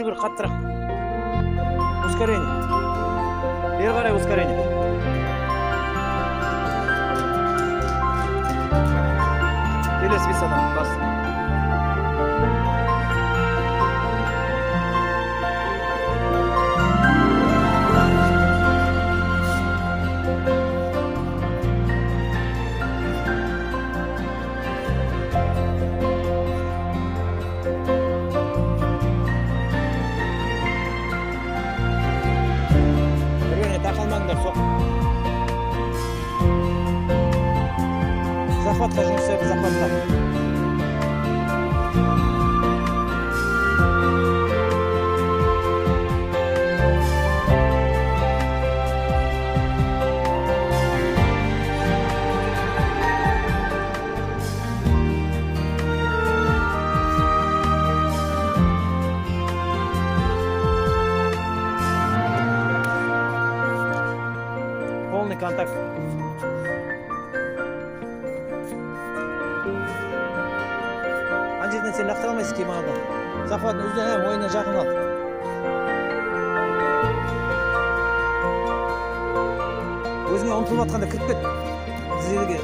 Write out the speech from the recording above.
жүгір қаттырақ. Ускорение. Бері қарай ускорение. Келесі висадан бас. Соқ. Захватқа жұмыс жасайық, захватқа. Полный контакт. Ана жерден сен лақтыра алмайсың кемаға. Захватын үзден ойына жақын ал. Өзіңе ұмтылып жатқанда кіріп кет. Тізеге